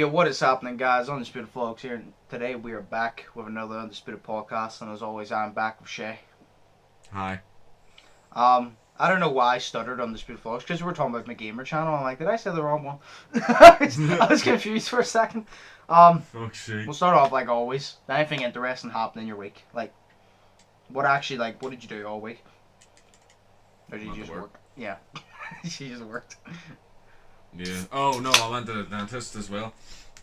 Yo, what is happening, guys? Undisputed Vlogs here, and today we are back with another Undisputed podcast, and as always, I'm back with Shay. Hi. I don't know why I stuttered Undisputed Vlogs, because we were talking about my gamer channel. I'm like, did I say the wrong one? I was confused for a second. We'll start off like always. Anything interesting happened in your week? Like, what did you do all week? Or did you just work? Yeah. She just worked. Yeah. Oh no, I went to the dentist as well.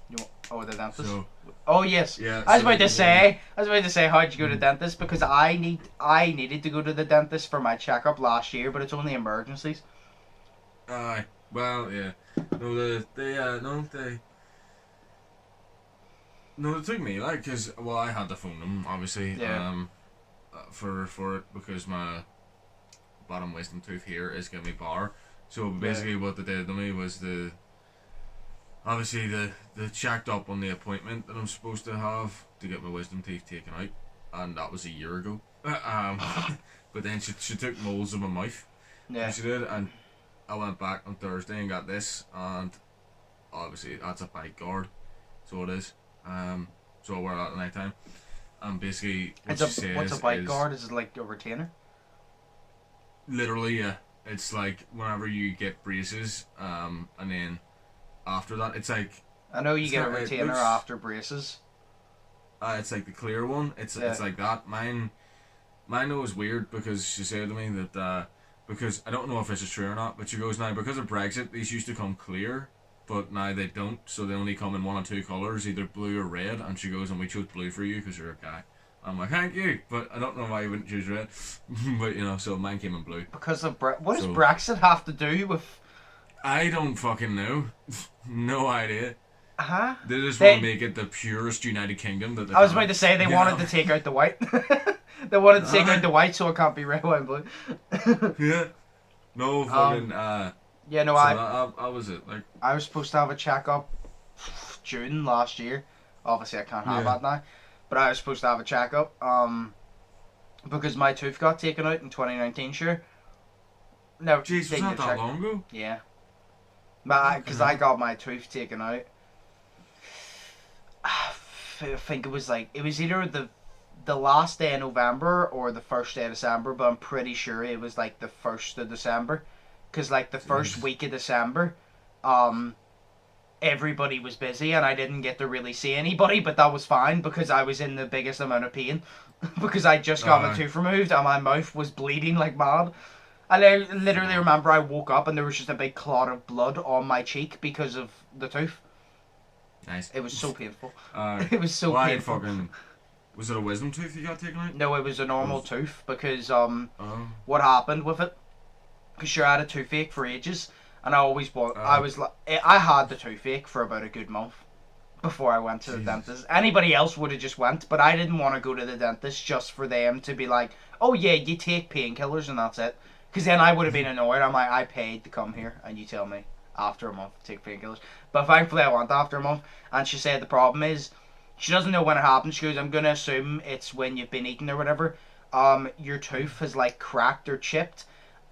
The dentist. So, oh yes. Yeah. I was about to say, how'd you go to the dentist? Because I needed to go to the dentist for my checkup last year, but it's only emergencies. Well, yeah. No, they took me because I had to phone them obviously. Yeah. For it because my bottom wisdom tooth here is giving me bar. So basically, what they did to me was they checked up on the appointment that I'm supposed to have to get my wisdom teeth taken out, and that was a year ago. But then she took molds of my mouth. Yeah. She did, and I went back on Thursday and got this, and obviously that's a bite guard, so it is. So I wear that at night time, and basically what she says what's a bite guard? Is it like a retainer? Literally, yeah. It's like whenever you get braces, and then after that, it's like... I know you get a retainer after braces. It's like the clear one. It's like that. Mine was weird because she said to me that, because I don't know if this is true or not, but she goes, now because of Brexit, these used to come clear, but now they don't, so they only come in one or two colours, either blue or red, and she goes, and we chose blue for you because you're a guy. I'm like, thank you, but I don't know why you wouldn't choose red. But, so mine came in blue. Because of what does Brexit have to do with... I don't fucking know. No idea. Uh-huh. They just want to make it the purest United Kingdom that they I was about to say they wanted to take out the white. They wanted to take out the white so it can't be red, white, and blue. Yeah. No fucking... yeah, no, so that was it. Like, I was supposed to have a checkup June last year. Obviously, I can't have that now. But I was supposed to have a checkup, because my tooth got taken out in 2019, sure. No, jeez, was not that long ago? Yeah. Because I got my tooth taken out. I think it was either the last day of November or the first day of December, but I'm pretty sure it was like the 1st of December. Because like the first week of December, everybody was busy and I didn't get to really see anybody, but that was fine because I was in the biggest amount of pain because I just got my tooth removed and my mouth was bleeding like mad. And I literally remember I woke up and there was just a big clot of blood on my cheek because of the tooth. Nice. It was so painful. It was so painful. Was it a wisdom tooth you got taken out? No, it was a normal tooth because what happened with it, because sure, I had a toothache for ages. And I had the toothache for about a good month before I went to the dentist. Anybody else would have just went, but I didn't want to go to the dentist just for them to be like, oh yeah, you take painkillers and that's it. Because then I would have been annoyed. I'm like, I paid to come here and you tell me after a month to take painkillers. But thankfully I went after a month. And she said the problem is, she doesn't know when it happened. She goes, I'm going to assume it's when you've been eating or whatever. Your tooth has like cracked or chipped.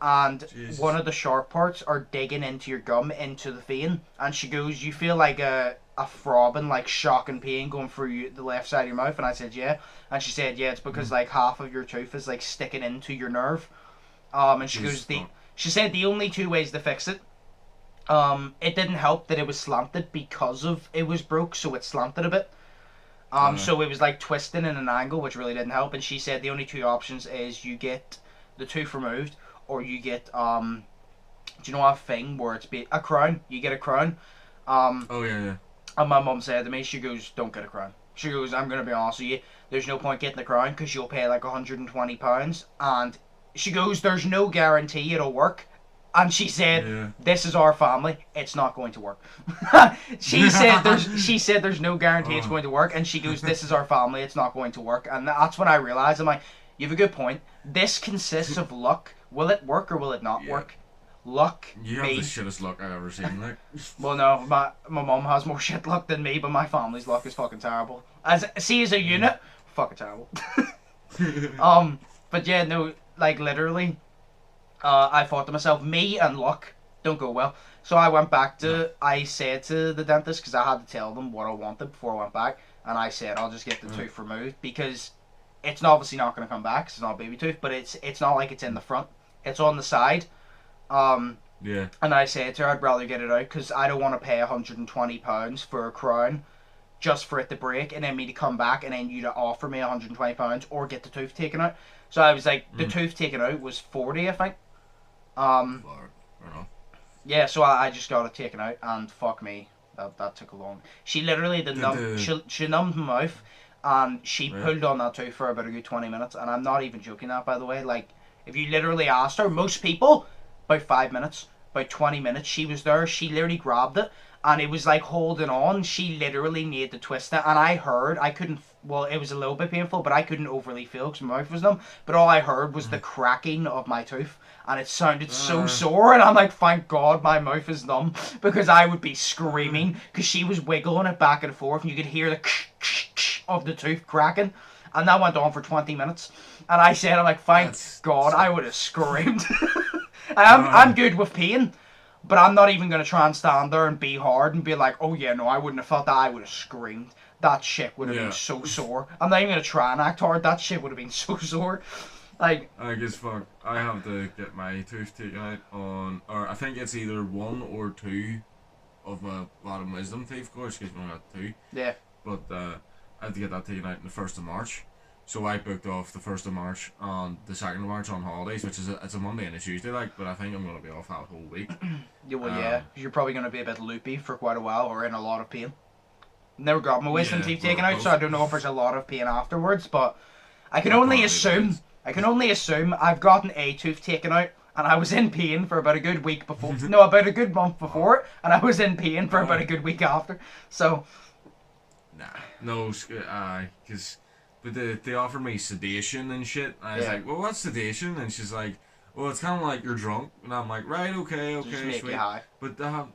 And one of the sharp parts are digging into your gum, into the vein. And she goes, you feel like a throbbing, like shocking pain going through the left side of your mouth. And I said, yeah. And she said, yeah, it's because like half of your tooth is like sticking into your nerve. And she goes, she said the only two ways to fix it. It didn't help that it was slanted because of it was broke, so it slanted a bit. So it was like twisting in an angle, which really didn't help. And she said the only two options is you get the tooth removed, or you get, do you know a thing where it's a crown? You get a crown. Oh, yeah. And my mum said to me, she goes, don't get a crown. She goes, I'm going to be honest with you, there's no point getting a crown because you'll pay like £120. And she goes, there's no guarantee it'll work. And she said, this is our family, it's not going to work. She said there's no guarantee it's going to work. And she goes, this is our family, it's not going to work. And that's when I realised, I'm like, you have a good point. This consists of luck. Will it work or will it not work? Luck. You have the shittest luck I've ever seen, like. Well, no, my mum has more shit luck than me, but my family's luck is fucking terrible. As a unit, fucking terrible. But yeah, no, like literally, I thought to myself, me and luck don't go well. So I went back to, I said to the dentist, because I had to tell them what I wanted before I went back, and I said I'll just get the tooth removed, because it's obviously not going to come back, because it's not a baby tooth, but it's not like it's in the front, it's on the side. Yeah. And I said to her I'd rather get it out, because I don't want to pay £120 for a crown just for it to break, and then me to come back, and then you to offer me £120 or get the tooth taken out. So I was like, the tooth taken out was 40, I think. Yeah, so I just got it taken out, and fuck me, that took a long. She literally she numbed my mouth, and she pulled on that tooth for about a good 20 minutes, and I'm not even joking that, by the way. Like, if you literally asked her, most people, about 5 minutes, about 20 minutes, she was there, she literally grabbed it, and it was like holding on. She literally made the twist it, and I couldn't, well, it was a little bit painful, but I couldn't overly feel because my mouth was numb, but all I heard was the cracking of my tooth, and it sounded so sore, and I'm like, thank God my mouth is numb, because I would be screaming, because she was wiggling it back and forth, and you could hear the of the tooth cracking, and that went on for 20 minutes, and I said, I'm like, thank God, I would have screamed. I'm good with pain, but I'm not even going to try and stand there and be hard and be like, oh yeah, no, I wouldn't have felt that. I would have screamed. That shit would have been so sore. I'm not even going to try and act hard. That shit would have been so sore. Like, I guess fuck. I have to get my tooth taken out on, or I think it's either 1 or 2 of my bottom wisdom teeth, of course, because we only got 2. Yeah. But I have to get that taken out on the 1st of March. So I booked off the 1st of March and the 2nd of March on holidays, which is it's a Monday and a Tuesday, like, but I think I'm going to be off that whole week. Yeah, well, yeah, you're probably going to be a bit loopy for quite a while, or in a lot of pain. Never got my wisdom teeth taken out, so I don't know if there's a lot of pain afterwards, but I can only assume I've gotten a tooth taken out, and I was in pain for about a good week before, no, about a good month before it, and I was in pain for about a good week after, so. Nah, no, because... But they offered me sedation and shit. And I was like, well, what's sedation? And she's like, well, it's kind of like you're drunk. And I'm like, right, okay, Just make sweet. You high. But they have,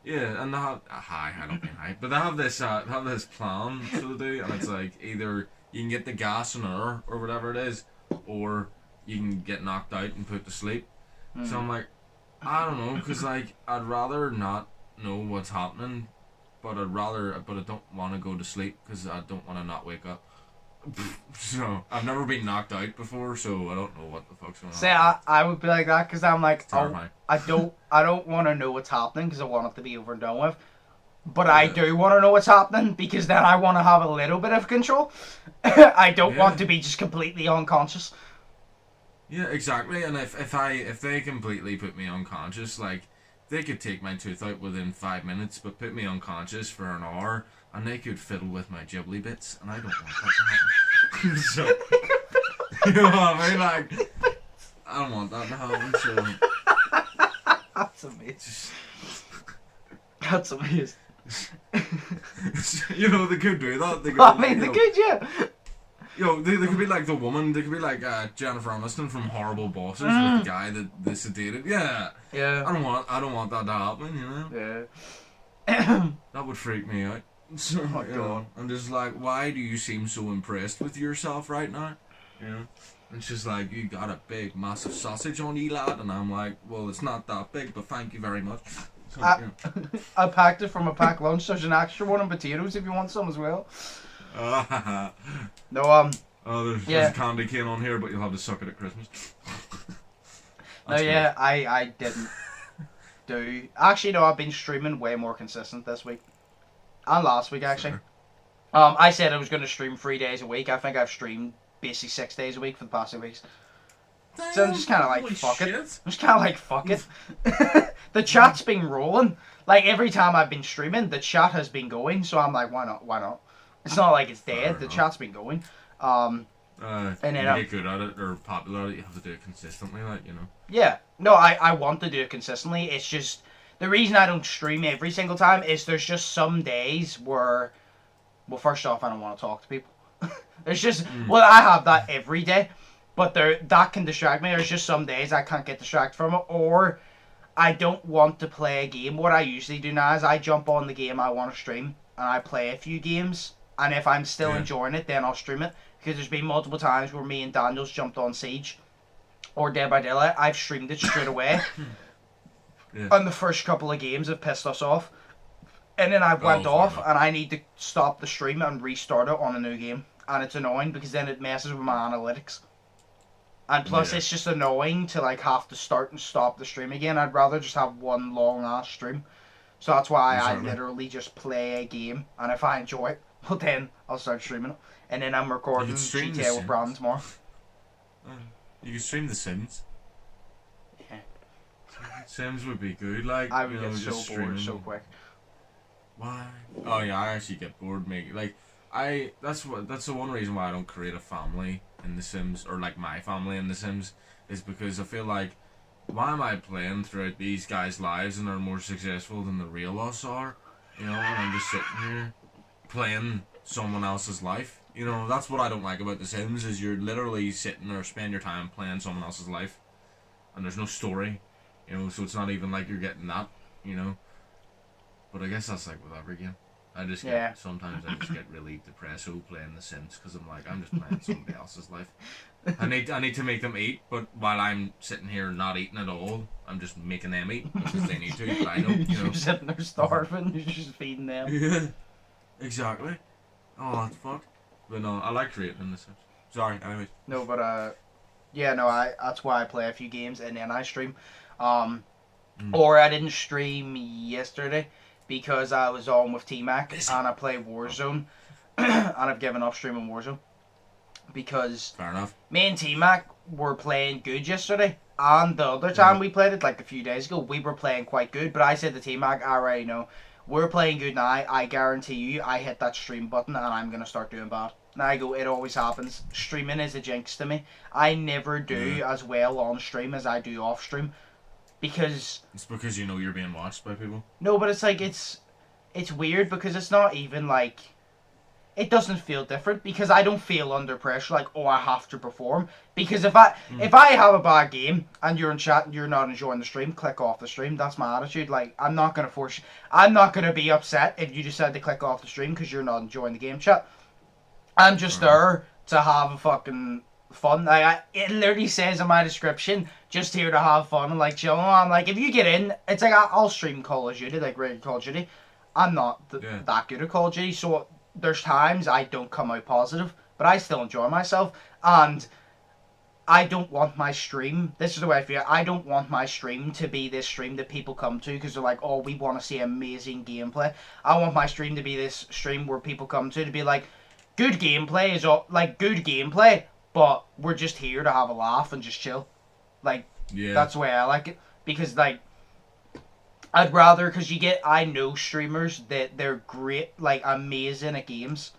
and they have, high, I don't mean high. But they have this plan, so they do. And it's like, either you can get the gas and air, or whatever it is, or you can get knocked out and put to sleep. So I'm like, I don't know, because like, I'd rather not know what's happening, but I don't want to go to sleep, because I don't want to not wake up. So I've never been knocked out before, so I don't know what the fuck's going on. See, I would be like that because I'm like, I don't want to know what's happening because I want it to be over and done with. But I do want to know what's happening because then I want to have a little bit of control. I don't want to be just completely unconscious. Yeah, exactly. And if they completely put me unconscious, like they could take my tooth out within 5 minutes, but put me unconscious for an hour. And they could fiddle with my ghibli bits, and I don't want that to happen. So, you know what I mean? Like, I don't want that to happen, so... That's amazing. That's amazing. You know, they could do that. They could, they could, yeah. You know, they could be like the woman, they could be like Jennifer Aniston from Horrible Bosses with the guy that they sedated. Yeah. Yeah. I don't want that to happen, you know? Yeah. That would freak me out. So, oh my God. I'm just like, why do you seem so impressed with yourself right now? You know? And she's like, you got a big, massive sausage on you, lad. And I'm like, well, it's not that big, but thank you very much. So, I packed it from a packed lunch. There's an extra one and potatoes if you want some as well. No, there's a candy cane on here, but you'll have to suck it at Christmas. No, yeah, I didn't do... Actually, no, I've been streaming way more consistent this week. And last week, actually. I said I was going to stream 3 days a week. I think I've streamed basically 6 days a week for the past 2 weeks. Damn, so I'm just kind of like, fuck it. I'm just kind of like, fuck it. The chat's been rolling. Like, every time I've been streaming, the chat has been going. So I'm like, why not? It's not like it's dead. The chat's been going. And then you get good at it or popular at it, you have to do it consistently, like, you know. Yeah. No, I want to do it consistently. It's just... The reason I don't stream every single time is there's just some days where... Well, first off, I don't want to talk to people. There's just... Well, I have that every day. But that can distract me. There's just some days I can't get distracted from it. Or I don't want to play a game. What I usually do now is I jump on the game I want to stream. And I play a few games. And if I'm still enjoying it, then I'll stream it. Because there's been multiple times where me and Daniel's jumped on Siege. Or Dead by Daylight. I've streamed it straight away. Yeah. And the first couple of games have pissed us off. And then I went off and I need to stop the stream and restart it on a new game. And it's annoying because then it messes with my analytics. And plus it's just annoying to like have to start and stop the stream again. I'd rather just have one long ass stream. So that's why I literally just play a game. And if I enjoy it, well then I'll start streaming it. And then I'm recording GTA with Brand tomorrow. You can stream The Sims. Yeah. Sims would be good, like, I would get so bored so quick. Why? Oh yeah, I actually get bored making that's the one reason why I don't create a family in The Sims, or like my family in The Sims, is because I feel like, why am I playing throughout these guys' lives and they're more successful than the real us are? You know, and I'm just sitting here playing someone else's life. You know, that's what I don't like about The Sims, is you're literally sitting or spend your time playing someone else's life, and there's no story. You know, so it's not even like you're getting that. You know. But I guess that's like with every game. Sometimes I just get really depressed playing The Sims, because I'm like, I'm just playing somebody else's life. I need to make them eat, but while I'm sitting here not eating at all, I'm just making them eat because they need to. But I know, you know. You're sitting there starving. You're just feeding them. Yeah, exactly. Oh, that's fucked. But no, I like creating in The Sims. Sorry, anyways. No, but that's why I play a few games and then I stream. Or I didn't stream yesterday because I was on with T-Mac and I play Warzone. And I've given up streaming Warzone. Because fair enough. Me and T-Mac were playing good yesterday. And the other time we played it, like a few days ago, we were playing quite good. But I said to T-Mac, alright, no, we're playing good now. I guarantee you, I hit that stream button and I'm going to start doing bad. And I go, it always happens. Streaming is a jinx to me. I never do as well on stream as I do off stream. Because... It's because you know you're being watched by people? No, but it's like, it's weird because it's not even like... It doesn't feel different because I don't feel under pressure like, oh, I have to perform. Because if I have a bad game and you're in chat and you're not enjoying the stream, click off the stream. That's my attitude. Like, I'm not going to force you. I'm not going to be upset if you decide to click off the stream because you're not enjoying the game chat. I'm just there to have a fucking fun. Like, it literally says in my description, just here to have fun and like chill. I'm like, if you get in, it's like I'll stream Call of Duty, like regular Call of Duty. I'm not that good at Call of Duty, so there's times I don't come out positive, but I still enjoy myself, and I don't want my stream, this is the way I feel, I don't want my stream to be this stream that people come to because they're like, oh, we want to see amazing gameplay. I want my stream to be this stream where people come to be like, good gameplay is all, like, good gameplay, but we're just here to have a laugh and just chill. Like, that's the way I like it, because, like, I'd rather, because I know streamers that they're great, like, amazing at games,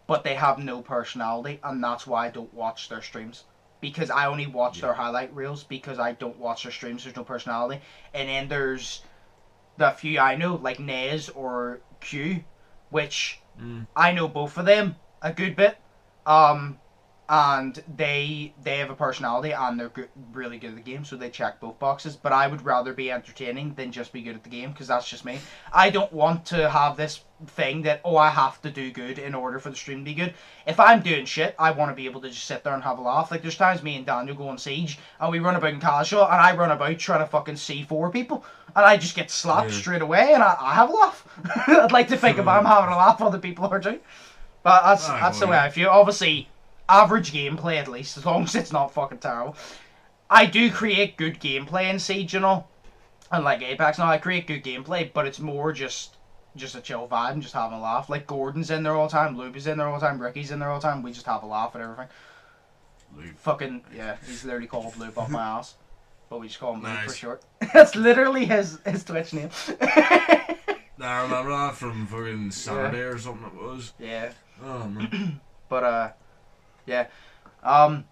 but they have no personality, and that's why I don't watch their streams. Because I only watch their highlight reels, because I don't watch their streams, there's no personality. And then there's the few I know, like Nez or Q, which I know both of them a good bit. And they have a personality and they're really good at the game, so they check both boxes. But I would rather be entertaining than just be good at the game, because that's just me. I don't want to have this thing that, oh, I have to do good in order for the stream to be good. If I'm doing shit, I want to be able to just sit there and have a laugh. Like, there's times me and Daniel go on Siege, and we run about in casual, and I run about trying to fucking C4 people, and I just get slapped straight away, and I have a laugh. I'd like to think if I'm having a laugh, other people are too. But that's the way I feel. Obviously, average gameplay at least, as long as it's not fucking terrible. I do create good gameplay in Siege, you know, and like Apex now, I create good gameplay, but it's more just a chill vibe and just having a laugh. Like, Gordon's in there all the time, Luby's in there all the time, Ricky's in there all the time, we just have a laugh at everything. Lube. Fucking, yeah, he's literally called Lube off my ass, but we just call him Lube for short. That's literally his Twitch name. I remember that from fucking Saturday or something it was. Yeah. Oh, man. But, yeah,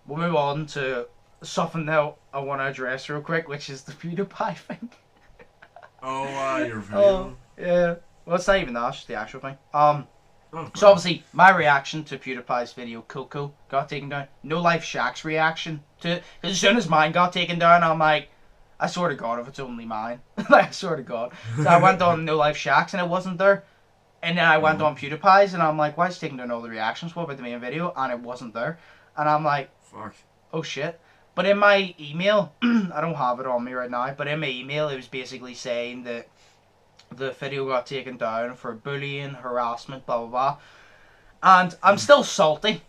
we'll move on to something that I want to address real quick, which is the PewDiePie thing. Your video. Yeah. Well, it's not even that, it's just the actual thing. So obviously, my reaction to PewDiePie's video, Coco, got taken down. No Life Shaq's reaction to it. Because as soon as mine got taken down, I'm like, I swear to God, if it's only mine. Like, I swear to God. So I went on No Life Shaq's and it wasn't there. And then I went on PewDiePie's and I'm like, why is he taking down all the reactions? What about the main video? And it wasn't there. And I'm like, fuck. Oh shit. But in my email, I don't have it on me right now, but in my email it was basically saying that the video got taken down for bullying, harassment, blah blah blah. And I'm still salty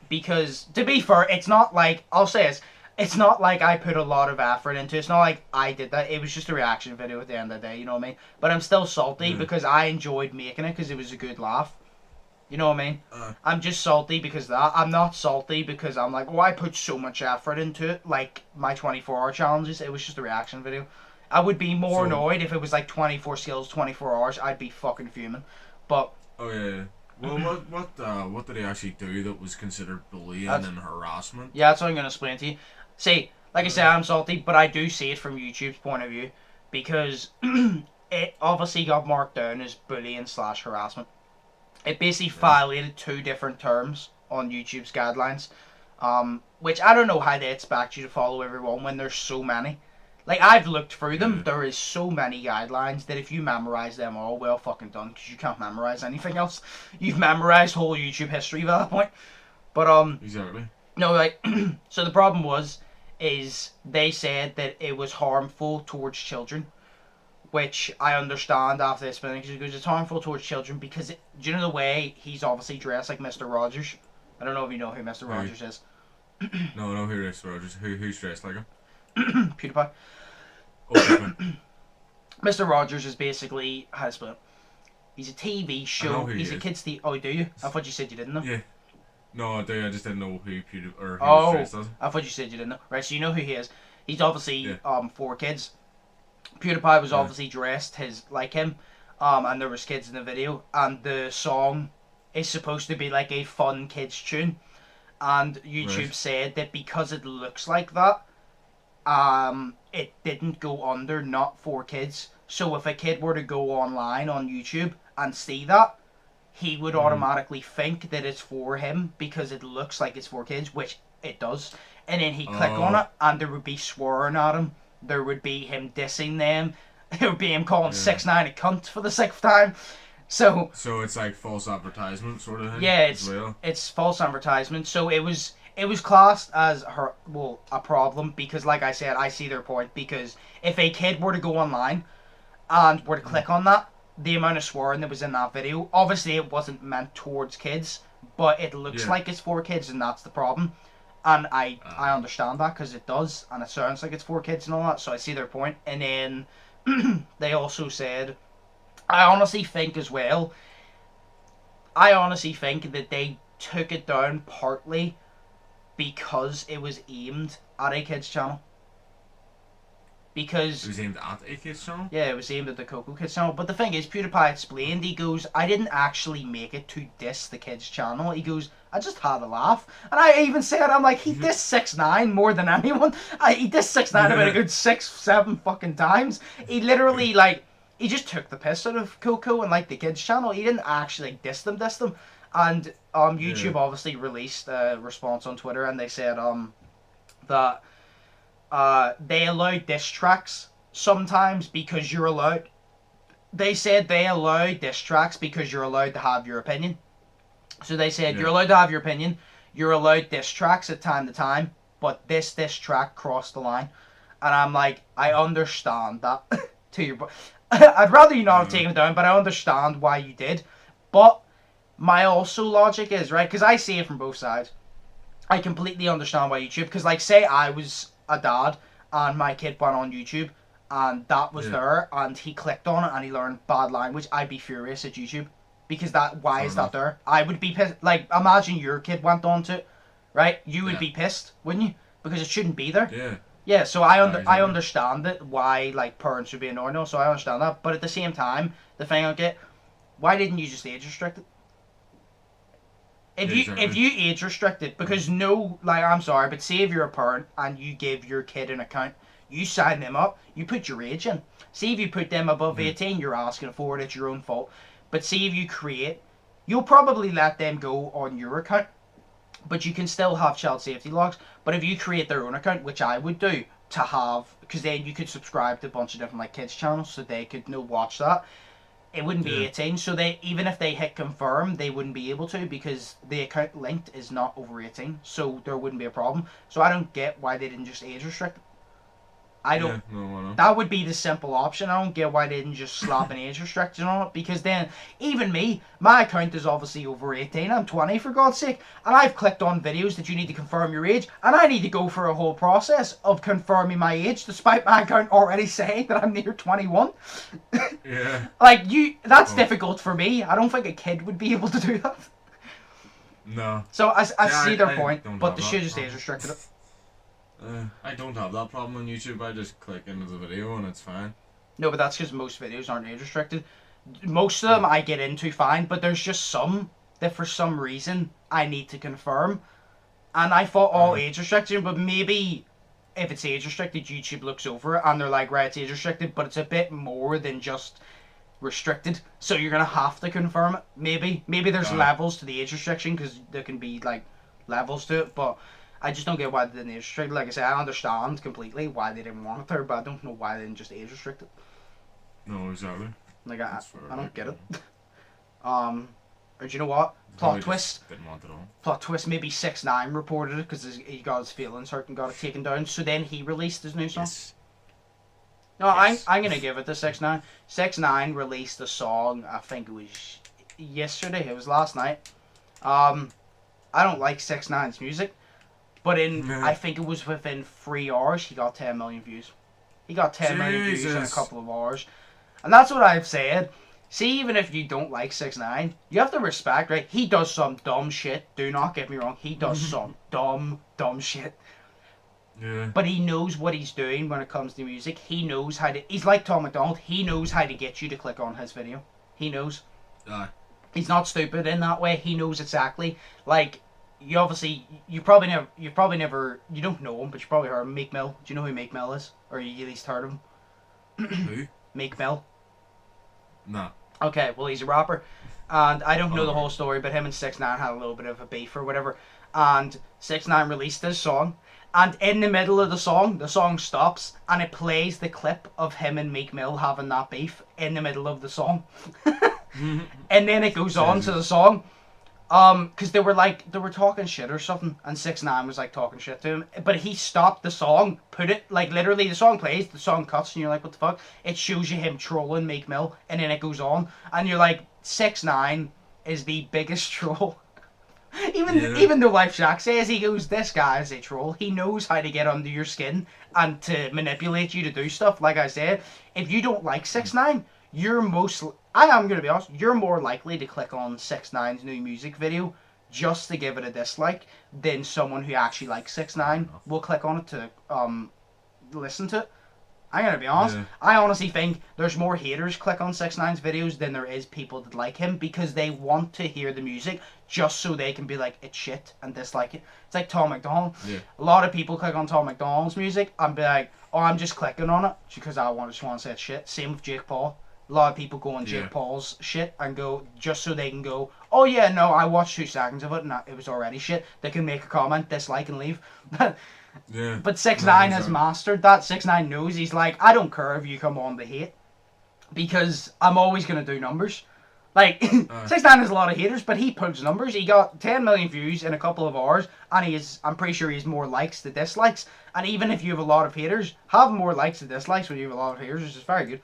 because, to be fair, it's not like, I'll say it's not like I put a lot of effort into it. It's not like I did that. It was just a reaction video at the end of the day, you know what I mean? But I'm still salty because I enjoyed making it because it was a good laugh. You know what I mean? I'm just salty because of that. I'm not salty because I'm like, oh, I put so much effort into it. Like my 24-hour challenges, it was just a reaction video. I would be more annoyed if it was like 24 skills, 24 hours. I'd be fucking fuming. But... Oh, yeah. Well, what did he actually do that was considered bullying and harassment? Yeah, that's what I'm going to explain to you. See, like I said, I'm salty, but I do see it from YouTube's point of view because it obviously got marked down as bullying / harassment. It basically violated 2 different terms on YouTube's guidelines, which I don't know how they expect you to follow everyone when there's so many. Like, I've looked through them. There is so many guidelines that if you memorize them all, well fucking done, because you can't memorize anything else. You've memorized whole YouTube history by that point. But, Exactly. no, like, so the problem is they said that it was harmful towards children, which I understand after this, because it's harmful towards children because, do you know the way he's obviously dressed like Mr. Rogers? I don't know if you know who Mr. Rogers is. No, who is Rogers? Who's dressed like him? PewDiePie. Oh, Mr. Rogers is basically, how to explain it? He's a TV show. He's a kid's TV. Oh, do you? I thought you said you didn't know. Yeah. No, I do. I just didn't know who PewDiePie or who was dressed as. I thought you said you didn't know. Right, so you know who he is. He's obviously for kids. PewDiePie was obviously dressed like him, and there was kids in the video, and the song is supposed to be like a fun kids tune, and YouTube said that because it looks like that, it didn't go under not for kids. So if a kid were to go online on YouTube and see that, he would automatically think that it's for him because it looks like it's for kids, which it does. And then he'd click on it, and there would be swearing at him. There would be him dissing them. There would be him calling 6ix9ine a cunt for the 6th time. So it's like false advertisement sort of thing. Yeah, it's false advertisement. So it was classed as a problem because, like I said, I see their point, because if a kid were to go online and were to click on that, the amount of swearing that was in that video, obviously it wasn't meant towards kids, but it looks like it's for kids, and that's the problem. And I understand that because it does, and it sounds like it's for kids and all that, so I see their point. And then they also said, I honestly think as well, that they took it down partly because it was aimed at a kids channel. Because it was aimed at a kids channel? Yeah, it was aimed at the Coco Kids channel. But the thing is, PewDiePie explained, he goes, I didn't actually make it to diss the kids channel. He goes, I just had a laugh. And I even said, I'm like, he dissed 6ix9ine more than anyone. He dissed 6ix9ine about a good 6-7 fucking times. He literally, like, he just took the piss out of Coco and, like, the kids channel. He didn't actually diss them. And YouTube obviously released a response on Twitter, and they said that they allow diss tracks sometimes because you're allowed. They said they allow diss tracks because you're allowed to have your opinion. So they said you're allowed to have your opinion. You're allowed diss tracks at time to time, but this track crossed the line. And I'm like, I understand that. I'd rather you not have taken it down, but I understand why you did. But my also logic is, right, because I see it from both sides. I completely understand why YouTube, because, like, say I was a dad and my kid went on YouTube and that was there and he clicked on it and he learned bad language, I'd be furious at YouTube, because why is that there? I would be pissed. Like, imagine your kid went on to it, right? You would be pissed, wouldn't you? Because it shouldn't be there. Yeah, so I understand it, why, like, parents would be annoyed, so I understand that. But at the same time, the thing I get, why didn't you just age restrict it? If you age restrict it, because I'm sorry, but say if you're a parent and you give your kid an account, you sign them up, you put your age in. See if you put them above 18, you're asking for it, it's your own fault. But see if you create, you'll probably let them go on your account, but you can still have child safety logs. But if you create their own account, which I would do, because then you could subscribe to a bunch of different, like, kids channels, so they could watch that. it wouldn't be 18. So they, even if they hit confirm, they wouldn't be able to because the account linked is not over 18. So there wouldn't be a problem. So I don't get why they didn't just age restrict it. I don't. Yeah, no. That would be the simple option. I don't get why they didn't just slap an age restriction on it, because then even me, my account is obviously over 18. I'm 20 for God's sake, and I've clicked on videos that you need to confirm your age, and I need to go for a whole process of confirming my age, despite my account already saying that I'm near 21. Yeah. Like that's difficult for me. I don't think a kid would be able to do that. No. So I see their point, but they should just problem. age restricted it. I don't have that problem on YouTube. I just click into the video and it's fine. No, but that's because most videos aren't age restricted. Most of them I get into fine, but there's just some that for some reason I need to confirm. And I thought all age restriction, but maybe if it's age restricted, YouTube looks over it and they're like, right, it's age restricted, but it's a bit more than just restricted. So you're gonna have to confirm it. Maybe there's levels to the age restriction, because there can be like levels to it, but I just don't get why they didn't age restrict it. Like I said, I understand completely why they didn't want it there, but I don't know why they didn't just age restrict it. No, exactly. Like I don't get it. Or do you know what? Plot twist. Didn't want it all. Plot twist. Maybe 6ix9ine reported it because he got his feelings hurt and got it taken down. So then he released his new song. Yes. No, yes. I'm gonna give it to 6ix9ine. 6ix9ine released a song. I think it was yesterday. It was last night. I don't like 6ix9ine's music. But I think it was within 3 hours, he got 10 million views. He got 10 million views in a couple of hours. And that's what I've said. See, even if you don't like 6ix9ine, you have to respect, right? He does some dumb shit. Do not get me wrong. He does some dumb shit. Yeah. But he knows what he's doing when it comes to music. He knows how to... He's like Tom McDonald. He knows how to get you to click on his video. He knows. He's not stupid in that way. He knows exactly. Like... You obviously, you probably never, you don't know him, but you probably heard him, Meek Mill. Do you know who Meek Mill is? Or you at least heard of him? Who? Meek Mill. No. Okay, well, he's a rapper. And I don't know the whole story, but him and 6ix9ine had a little bit of a beef or whatever. And 6ix9ine released this song. And in the middle of the song stops, and it plays the clip of him and Meek Mill having that beef in the middle of the song. And then it goes on to the song. Because they were talking shit or something, and 6ix9ine was like talking shit to him, but he stopped the song, put it, like literally the song plays, the song cuts, and you're like, what the fuck? It shows you him trolling Meek Mill, and then it goes on, and you're like, 6ix9ine is the biggest troll. Even though Life Shack says, he goes, this guy is a troll. He knows how to get under your skin and to manipulate you to do stuff. Like I said, if you don't like 6ix9ine, I am going to be honest, you're more likely to click on 6ix9ine's new music video just to give it a dislike than someone who actually likes 6ix9ine will click on it to listen to it. I'm going to be honest, I honestly think there's more haters click on 6ix9ine's videos than there is people that like him, because they want to hear the music just so they can be like, it's shit, and dislike it. It's like Tom McDonald. Yeah. A lot of people click on Tom McDonald's music and be like, oh, I'm just clicking on it because I just want to say it's shit. Same with Jake Paul. A lot of people go on Jake Paul's shit and go just so they can go, oh yeah, no, I watched 2 seconds of it and it was already shit. They can make a comment, dislike, and leave. But 6ix9ine has mastered that. 6ix9ine knows, he's like, I don't care if you come on the hate, because I'm always going to do numbers. Like, 6ix9ine has a lot of haters, but he pulls numbers. He got 10 million views in a couple of hours, and I'm pretty sure he's more likes than dislikes. And even if you have a lot of haters, have more likes than dislikes when you have a lot of haters, which is very good.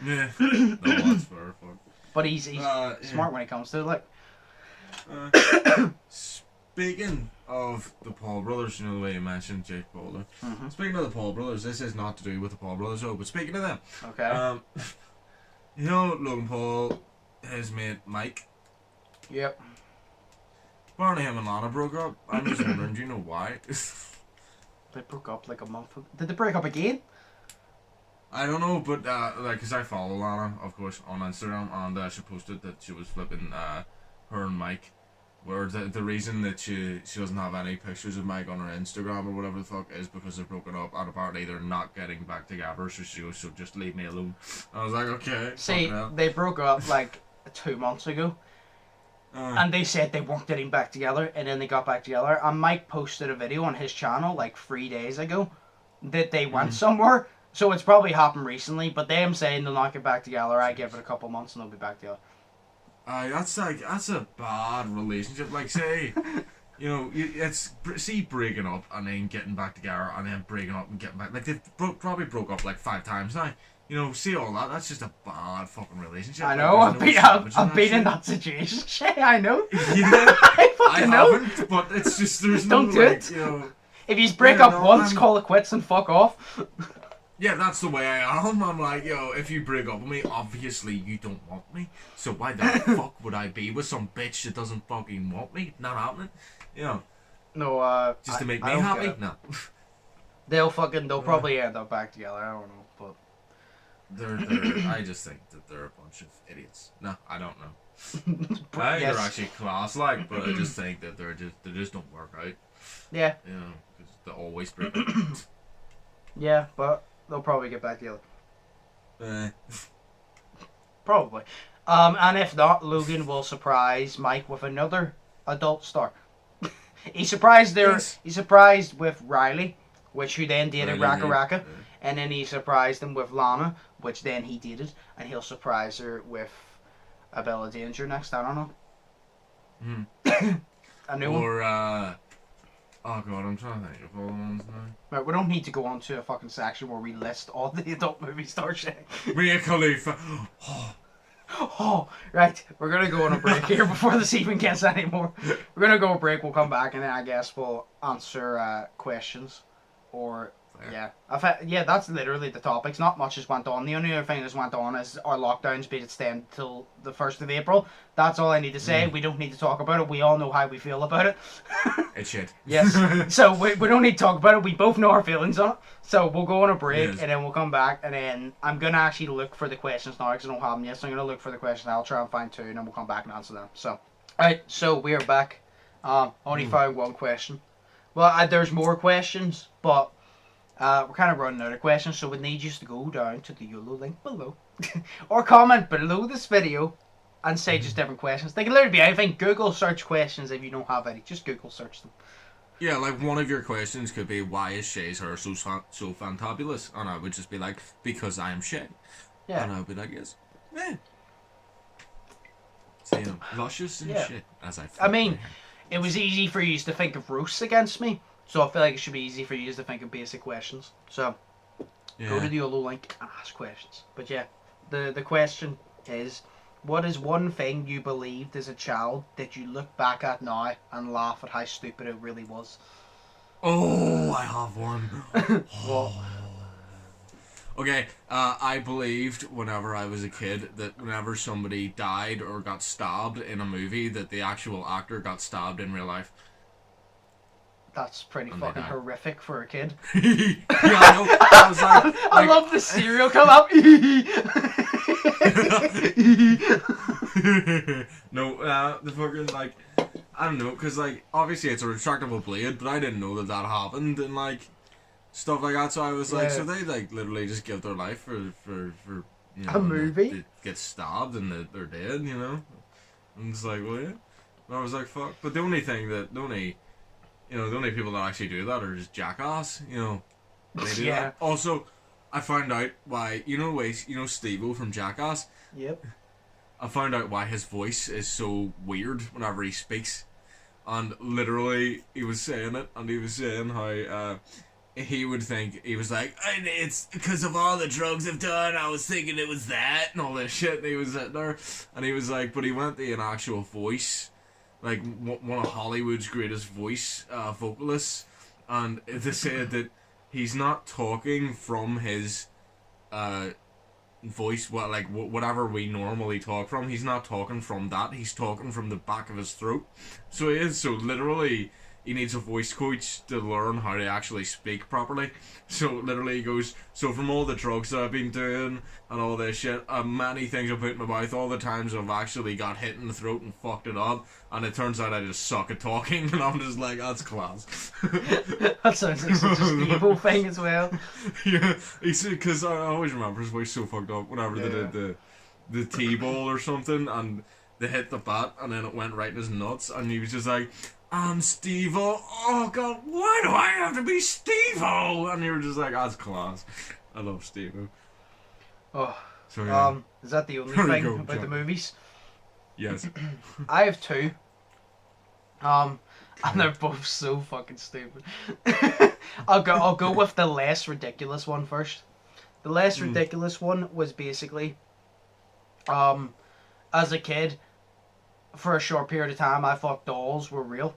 Yeah. No, that's fair. But he's smart when it comes to it, like. Speaking of the Paul brothers, you know the way you mentioned Jake Paul there. Speaking of the Paul brothers, this is not to do with the Paul brothers, but speaking of them. Okay. You know Logan Paul, his mate Mike. Yep. Apparently him and Lana broke up. I'm just wondering, do you know why? They broke up like a month ago. Did they break up again? I don't know, but like, cause I follow Lana, of course, on Instagram, and she posted that she was flipping her and Mike, where the reason that she doesn't have any pictures of Mike on her Instagram or whatever the fuck is because they're broken up, and apparently they're not getting back together. So she goes, so just leave me alone. I was like, okay. See, they broke up like 2 months ago. And they said they weren't getting back together, and then they got back together. And Mike posted a video on his channel like 3 days ago that they went somewhere. So it's probably happened recently, but them saying they'll not get back together, I give it a couple months and they'll be back together. That's a bad relationship. Like, say, you know, see breaking up and then getting back together and then breaking up and getting back. Like, they've probably broke up like 5 times now. You know, see all that? That's just a bad fucking relationship. I know. Like, I've been in that situation. Shit, I know. Yeah, I haven't, but it's just there's Don't no do like, it. you know. If you break up once, call it quits and fuck off. Yeah, that's the way I am. I'm like, yo, if you break up with me, obviously you don't want me. So why the fuck would I be with some bitch that doesn't fucking want me? Not happening. You know. No, just to make me happy? No. They'll probably end up back together. I don't know, but. I just think that they're a bunch of idiots. No, I don't know. I think they're actually class like, but I just think that they just don't work out. Yeah. You know, because they always break up. Yeah, but they'll probably get back together. Probably. And if not, Logan will surprise Mike with another adult star. He surprised with Riley, who then dated Raka Raka. Yeah. And then he surprised him with Lana, which then he dated, and he'll surprise her with a Bella Danger next. I don't know. A new one. Or oh god, I'm trying to think of all the ones now. Right, we don't need to go on to a fucking section where we list all the adult movie star shit. Mia Khalifa. Oh, right. We're gonna go on a break here before this even gets any more. We're gonna go a break. We'll come back and then I guess we'll answer questions or. Yeah, that's literally the topics. Not much has went on. The only other thing that's went on is our lockdown's been extended till the 1st of April. That's all I need to say. We don't need to talk about it. We all know how we feel about it. It's shit. Yes. So we don't need to talk about it. We both know our feelings on it. So we'll go on a break and then we'll come back and then I'm going to actually look for the questions now because I don't have them yet. So I'm going to look for the questions. I'll try and find 2 and then we'll come back and answer them. So, alright, so we are back. Only found 1 question. Well, there's more questions, but... we're kind of running out of questions, so we need you to go down to the Yolo link below or comment below this video and say just different questions. They can literally be anything. Google search questions if you don't have any. Just Google search them. Yeah, like one of your questions could be, why is Shay's hair so fantabulous? And I would just be like, because I am Shay. Yeah. And I would be like, yes. Yeah. So, you know, luscious and shit. I mean, it was easy for you to think of roasts against me. So I feel like it should be easy for you to think of basic questions. So go to the Yolo link and ask questions. But yeah, the question is, what is one thing you believed as a child that you look back at now and laugh at how stupid it really was? Oh, I have one. What? Okay, I believed whenever I was a kid that whenever somebody died or got stabbed in a movie that the actual actor got stabbed in real life. That's pretty fucking horrific for a kid. Yeah, I know. I was like, I love the cereal come up. No, the fucking, like, I don't know, because, like, obviously it's a retractable blade, but I didn't know that happened and, like, stuff like that, so I was like, so they, like, literally just give their life for you know, a movie? They get stabbed and they're dead, you know? And it's like, well, yeah. And I was like, fuck. But the only people that actually do that are just jackass, you know. They do that. Also, I found out why, Steve-O from Jackass? Yep. I found out why his voice is so weird whenever he speaks. And literally, he was saying it, and he was saying how, he would think, he was like, it's because of all the drugs I've done, I was thinking it was that, and all this shit, and he was sitting there, and he was like, but he went to an actual voice, like one of Hollywood's greatest voice vocalists, and they said that he's not talking from his voice, whatever we normally talk from. He's not talking from that. He's talking from the back of his throat. So he is. So literally, he needs a voice coach to learn how to actually speak properly. So literally he goes, so from all the drugs that I've been doing and all this shit, many things I put in my mouth, all the times I've actually got hit in the throat and fucked it up, and it turns out I just suck at talking, and I'm just like, that's class. That sounds like such a Steve-O thing as well. Yeah, because I always remember his voice so fucked up whenever they did the T-ball or something, and they hit the bat, and then it went right in his nuts, and he was just like, I'm Steve-O. Oh god, why do I have to be Steve-O? And you were just like, that's class. I love Steve. Oh. So, yeah. Is that the only There we thing go, about John. the movies? Yes. I have two. And they're both so fucking stupid. I'll go with the less ridiculous one first. The less ridiculous one was basically, as a kid, for a short period of time, I thought dolls were real.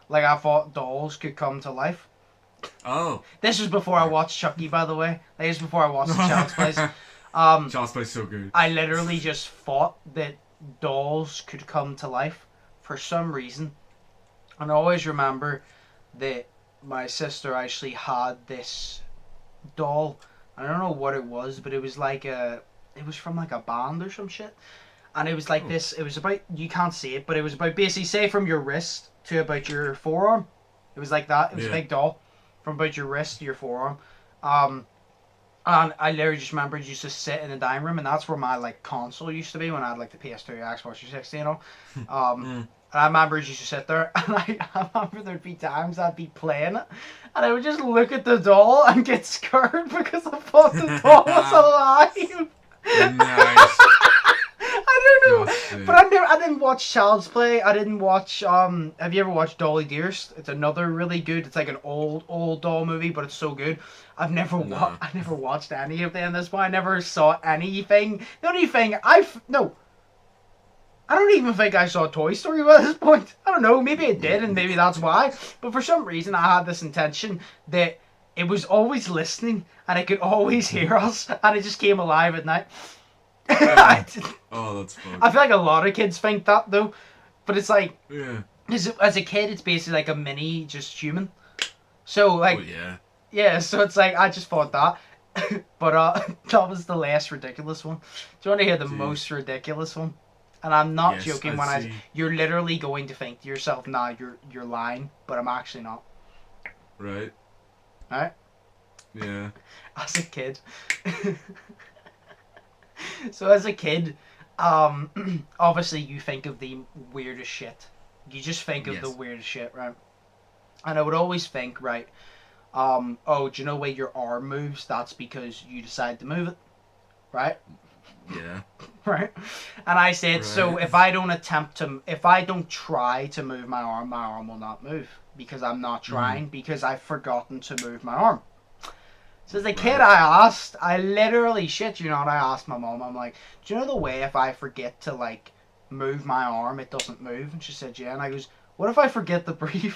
Like, I thought dolls could come to life. Oh. This was before I watched Chucky, by the way. This was before I watched The Child's Place. Child's Place is so good. I literally just thought that dolls could come to life for some reason. And I always remember that my sister actually had this doll. I don't know what it was, but it was like it was from like a band or some shit. And it was like this, it was about, you can't see it, but it was about basically, say from your wrist to about your forearm. It was like that. It was a big doll from about your wrist to your forearm. And I literally just remember it used to sit in the dining room, and that's where my like console used to be when I had like the PS2, Xbox 360 and all. And I remember it used to sit there, and I remember there'd be times I'd be playing it, and I would just look at the doll and get scared because I thought the doll was alive. Nice. I don't know, but I didn't watch Child's Play. I didn't watch. Have you ever watched Dolly Dearest? It's another really good. It's like an old doll movie, but it's so good. I never watched any of them. This point, I never saw anything. The only thing I don't even think I saw Toy Story by this point. I don't know. Maybe it did, and maybe that's why. But for some reason, I had this intention that it was always listening, and it could always hear us, and it just came alive at night. Oh, that's fun. I feel like a lot of kids think that though, but it's like, as a kid, it's basically like a mini just human. So like, so it's like I just thought that, but that was the less ridiculous one. Do you want to hear the most ridiculous one? And I'm not joking when you're literally going to think to yourself, nah, you're lying, but I'm actually not. Right. Right. Yeah. As a kid. So as a kid, obviously you think of the weirdest shit. You just think of the weirdest shit, right? And I would always think, right, do you know where your arm moves? That's because you decide to move it, right? Yeah. Right? And I said, so if I don't try to move my arm will not move. Because I'm not trying, because I've forgotten to move my arm. So as a kid, I literally, shit you not, I asked my mom, I'm like, do you know the way if I forget to, like, move my arm, it doesn't move? And she said, yeah. And I goes, what if I forget to breathe?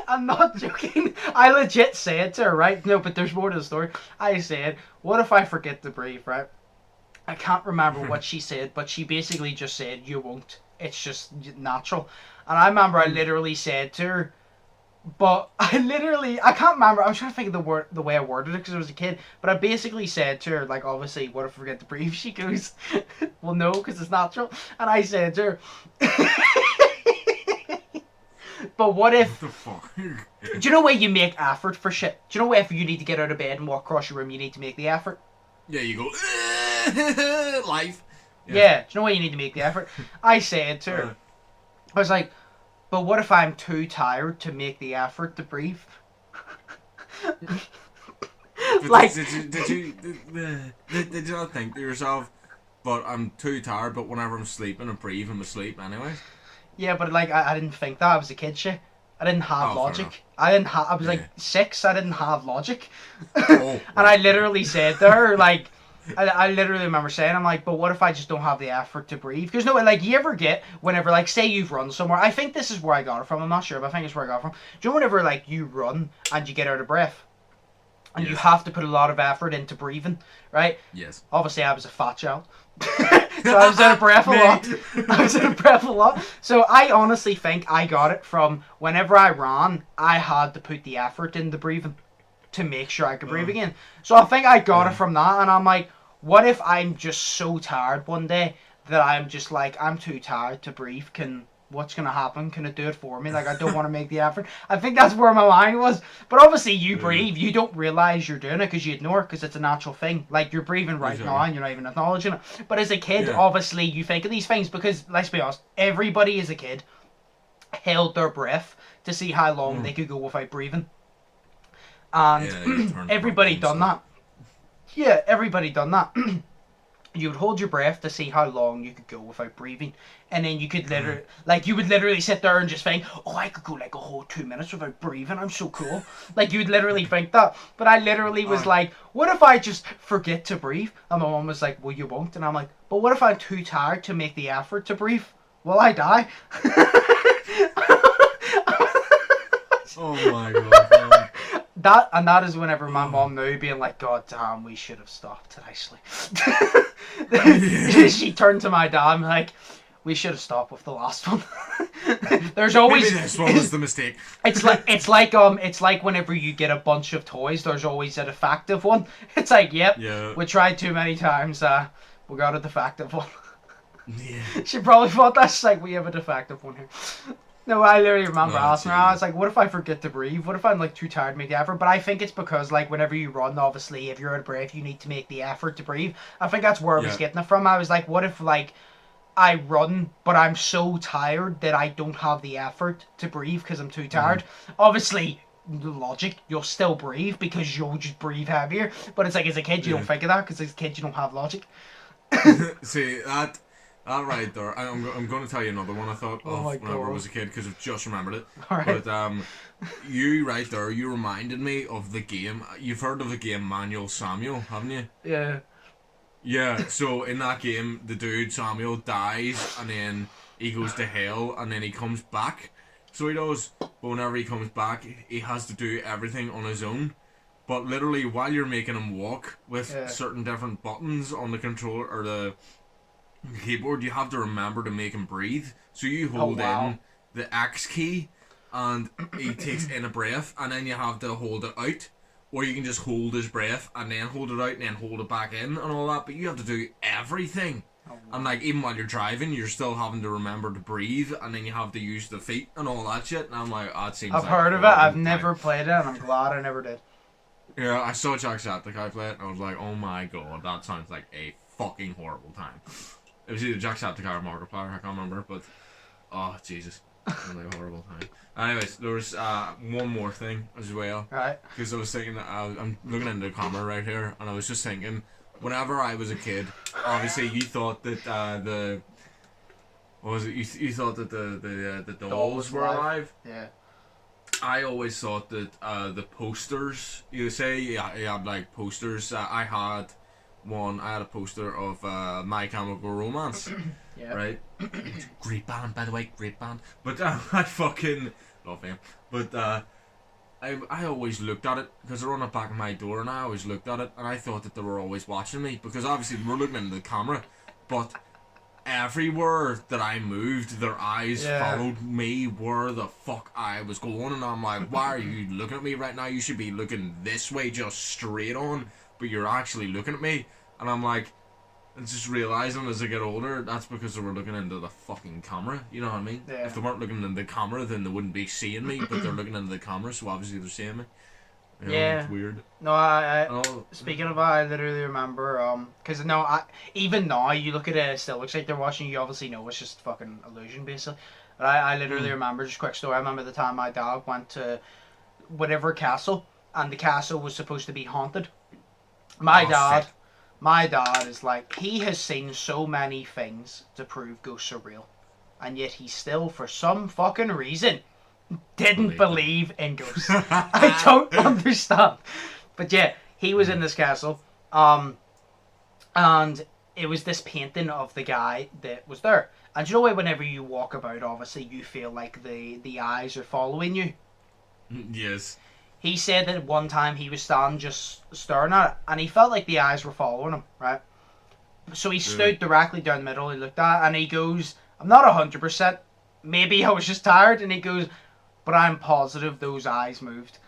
I'm not joking. I legit said to her, right? No, but there's more to the story. I said, what if I forget to breathe, right? I can't remember what she said, but she basically just said, you won't. It's just natural. And I remember I literally said to her, but I can't remember. I'm trying to think of the way I worded it because I was a kid. But I basically said to her, like, obviously, what if I forget to breathe? She goes, well, no, because it's natural. And I said to her, but what if... What the fuck? Do you know where you make effort for shit? Do you know where if you need to get out of bed and walk across your room, you need to make the effort? Yeah, you go, life. Yeah, do you know where you need to make the effort? I said to her, I was like, but what if I'm too tired to make the effort to breathe? Like, did you not think to yourself, but I'm too tired, but whenever I'm sleeping, I breathe in my sleep anyway? Yeah, but like, I didn't think that. I was a kid, shit. I didn't have logic. I was like 6, I didn't have logic. And I literally said to her, like, I literally remember saying, I'm like, but what if I just don't have the effort to breathe? Because no, like, you ever get, whenever, like, say you've run somewhere, I think this is where I got it from, I'm not sure, but I think it's where I got it from. Do you know whenever, like, you run and you get out of breath? And you have to put a lot of effort into breathing, right? Yes. Obviously, I was a fat child. So I was out of breath a lot. So I honestly think I got it from whenever I ran, I had to put the effort into breathing to make sure I could breathe again. So I think I got it from that, and I'm like, what if I'm just so tired one day that I'm just like, I'm too tired to breathe, what's going to happen? Can it do it for me? Like, I don't want to make the effort. I think that's where my mind was. But obviously, you breathe. You don't realize you're doing it because you ignore it because it's a natural thing. Like, you're breathing right now and you're not even acknowledging it. But as a kid, obviously, you think of these things because, let's be honest, everybody as a kid held their breath to see how long they could go without breathing. And everybody done that. Yeah, everybody done that. You would hold your breath to see how long you could go without breathing, and then you could literally, like, you would literally sit there and just think, oh, I could go like a whole 2 minutes without breathing. I'm so cool. Like, you would literally think that. But I literally was like, what if I just forget to breathe? And my mom was like, well, you won't. And I'm like, but what if I'm too tired to make the effort to breathe? Will I die? Oh my god. That is whenever my mom knew, being like, God damn, we should have stopped it, actually. She turned to my dad and like, we should have stopped with the last one. There's always maybe this one was the mistake. It's like whenever you get a bunch of toys, there's always a defective one. It's like, yep, we tried too many times, we got a defective one. Yeah. She probably thought that's like, we have a defective one here. No, I literally remember asking her, I was like, what if I forget to breathe? What if I'm like too tired to make the effort? But I think it's because like whenever you run, obviously, if you're out of breath, you need to make the effort to breathe. I think that's where I was getting it from. I was like, what if like I run, but I'm so tired that I don't have the effort to breathe because I'm too tired? Obviously, logic, you'll still breathe because you'll just breathe heavier. But it's like, as a kid, you don't think of that because as a kid, you don't have logic. See, that right there, I'm going to tell you another one I thought of whenever I was a kid because I've just remembered it. Right. But you right there, you reminded me of the game. You've heard of the game Manual Samuel, haven't you? Yeah. Yeah, so in that game, the dude Samuel dies and then he goes to hell and then he comes back. So he does, but whenever he comes back, he has to do everything on his own. But literally, while you're making him walk with certain different buttons on the controller or the keyboard, you have to remember to make him breathe. So you hold in the X key and he takes in a breath and then you have to hold it out. Or you can just hold his breath and then hold it out and then hold it back in and all that. But you have to do everything. Oh, wow. And like, even while you're driving, you're still having to remember to breathe and then you have to use the feet and all that shit. And I'm like, oh, it seems I've like heard of it. I've never played it and I'm glad I never did. Yeah, I saw Jacksepticeye play it and I was like, oh my god, that sounds like a fucking horrible time. It was either Jacksepticeye or Markiplier, I can't remember, but oh Jesus, it was like a horrible time. Anyways, there was one more thing as well. Right. Because I was thinking that I'm looking into the camera right here, and I was just thinking, whenever I was a kid, obviously you thought that you thought that the dolls were alive. Yeah. I always thought that the posters, you say you had like posters. I had a poster of My Chemical Romance. Yeah. Right? Great band, by the way, great band. But I fucking love them. But I always looked at it because they're on the back of my door, and I always looked at it and I thought that they were always watching me because obviously we're looking into the camera, but everywhere that I moved, their eyes followed me where the fuck I was going, and I'm like, why are you looking at me right now? You should be looking this way, just straight on, but you're actually looking at me. And I'm like, just realising as I get older, that's because they were looking into the fucking camera, you know what I mean? Yeah. If they weren't looking into the camera, then they wouldn't be seeing me, but they're looking into the camera, so obviously they're seeing me. You know, it's weird. No, speaking of that, I literally remember, because even now, you look at it, it still looks like they're watching you, obviously know it's just fucking illusion, basically. But I literally remember, just a quick story, I remember the time my dad went to whatever castle, and the castle was supposed to be haunted. My dad is like, he has seen so many things to prove ghosts are real, and yet he still, for some fucking reason, didn't believe in ghosts. I don't understand. But yeah, he was in this castle, and it was this painting of the guy that was there. And you know why whenever you walk about, obviously, you feel like the eyes are following you? Yes. He said that one time he was standing just staring at it, and he felt like the eyes were following him, right? So he stood directly down the middle, he looked at it, and he goes, I'm not 100%, maybe I was just tired, and he goes, but I'm positive those eyes moved.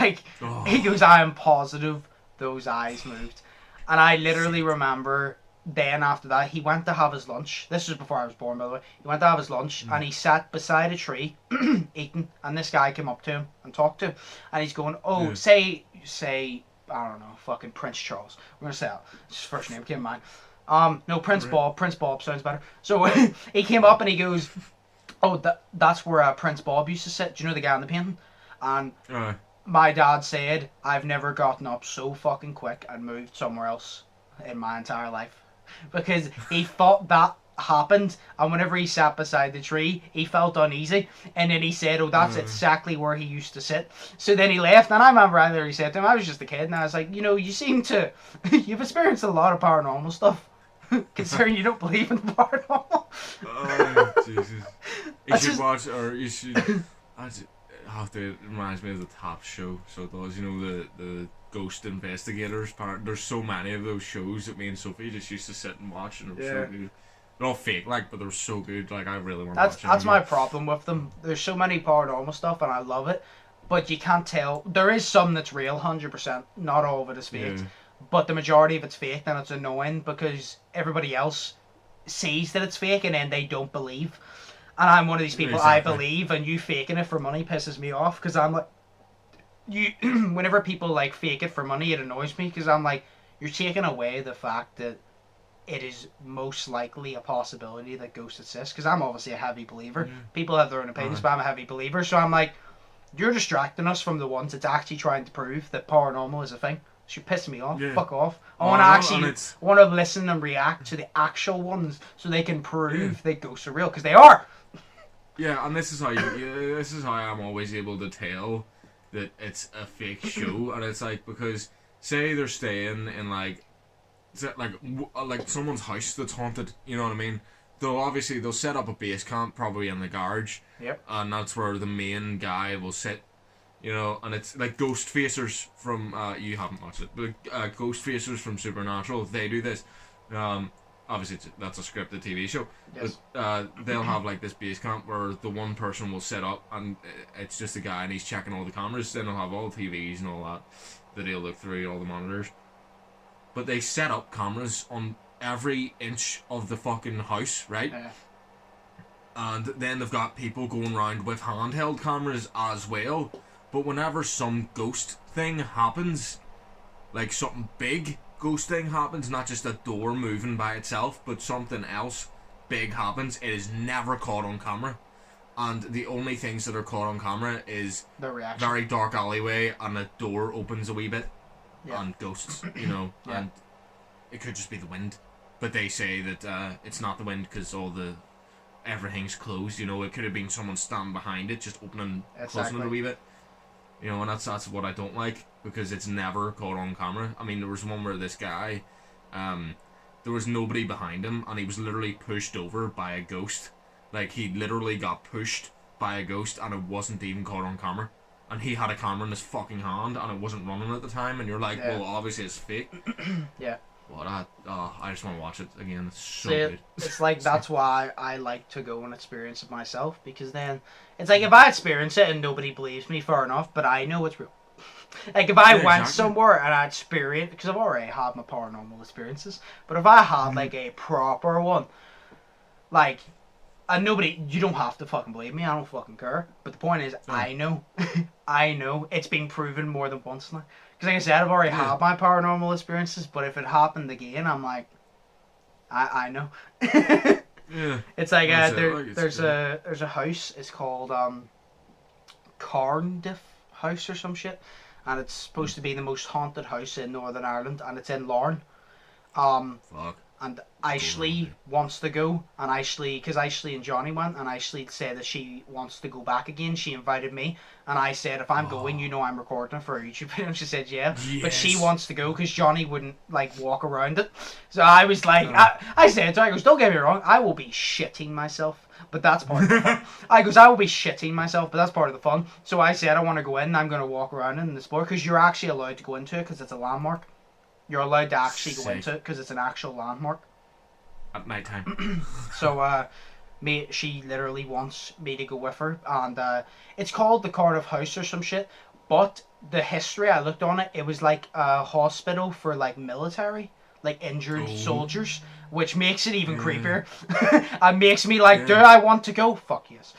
Like, he goes, I am positive those eyes moved. And I literally remember then after that, he went to have his lunch. This was before I was born, by the way. He went to have his lunch, and he sat beside a tree, eating, and this guy came up to him and talked to him. And he's going, say, I don't know, fucking Prince Charles. We're going to say that. His first name came to mind. No, Prince Bob. Prince Bob sounds better. So he came up and he goes, that's where Prince Bob used to sit. Do you know the guy in the painting? And my dad said, I've never gotten up so fucking quick and moved somewhere else in my entire life. Because he thought that happened, and whenever he sat beside the tree, he felt uneasy, and then he said, oh, that's exactly where he used to sit. So then he left, and I remember I literally said to him, I was just a kid, and I was like, you seem to, you've experienced a lot of paranormal stuff, considering you don't believe in the paranormal. Oh, Jesus. You should, it reminds me of the Top show, so it does, the Ghost Investigators part. There's so many of those shows that me and Sophie just used to sit and watch, and they're so good. They're all fake, but they're so good. I really want to watch them. That's my problem with them. There's so many paranormal stuff, and I love it, but you can't tell. There is some that's real, 100%. Not all of it is fake, but the majority of it's fake, and it's annoying because everybody else sees that it's fake, and then they don't believe. And I'm one of these people. Exactly. I believe, and you faking it for money pisses me off, because I'm like, whenever people fake it for money, it annoys me, because I'm like, you're taking away the fact that it is most likely a possibility that ghosts exist, because I'm obviously a heavy believer. People have their own opinions, but I'm a heavy believer, so I'm like, you're distracting us from the ones that's actually trying to prove that paranormal is a thing. So you're pissing me off. Fuck off. I want to listen and react to the actual ones so they can prove that ghosts are real, because they are. Yeah, and this is how I'm always able to tell that it's a fake show, and it's because say they're staying in someone's house that's haunted, you know what I mean? They'll set up a base camp probably in the garage. Yep. And that's where the main guy will sit, and it's like Ghost Facers from you haven't watched it, but Ghost Facers from Supernatural, they do this. Obviously that's a scripted TV show. Yes. But they'll have this base camp where the one person will set up, and it's just a guy, and he's checking all the cameras. Then they'll have all the TVs and all that he'll look through, all the monitors. But they set up cameras on every inch of the fucking house, right? Yeah. And then they've got people going around with handheld cameras as well. But whenever some ghost thing happens, something big ghost thing happens, not just a door moving by itself, but something else big happens, it is never caught on camera. And the only things that are caught on camera is the reaction. Very dark alleyway, and the door opens a wee bit. Yeah. And ghosts, and it could just be the wind, but they say that it's not the wind because everything's closed. It could have been someone standing behind it, just opening, closing it a wee bit. And that's what I don't like, because it's never caught on camera. I mean, there was one where this guy, there was nobody behind him, and he was literally pushed over by a ghost. He literally got pushed by a ghost, and it wasn't even caught on camera. And he had a camera in his fucking hand, and it wasn't running at the time, and you're like, well, obviously it's fake. Yeah. But I just want to watch it again. It's so good. It's that's why I like to go and experience it myself, because then it's if I experience it and nobody believes me, fair enough, but I know it's real. If I went somewhere and I experienced, because I've already had my paranormal experiences, but if I had a proper one, and nobody, you don't have to fucking believe me, I don't fucking care. But the point is, I know. I know. It's been proven more than once now. Because like I said, I've already had my paranormal experiences, but if it happened again, I'm like, I know. Yeah. It's there's a house, it's called Cardiff House or some shit, and it's supposed to be the most haunted house in Northern Ireland, and it's in Larne. Fuck. And Ashley wants to go, and because Ashley and Johnny went, and Ashley said that she wants to go back again. She invited me, and I said, if I'm going, I'm recording it for a YouTube video. And she said, yeah. Yes. But she wants to go because Johnny wouldn't walk around it. So I was like, I said to her, I goes, don't get me wrong, I will be shitting myself, but that's part of the fun. I will be shitting myself, but that's part of the fun. So I said, I want to go in, and I'm going to walk around in the sport, because you're actually allowed to go into it because it's a landmark. You're allowed to actually go into it because it's an actual landmark. At night time. So, she literally wants me to go with her, and it's called the Cardiff House or some shit. But the history, I looked on it, it was like a hospital for military, injured soldiers, which makes it even creepier. And makes me do I want to go? Fuck yes.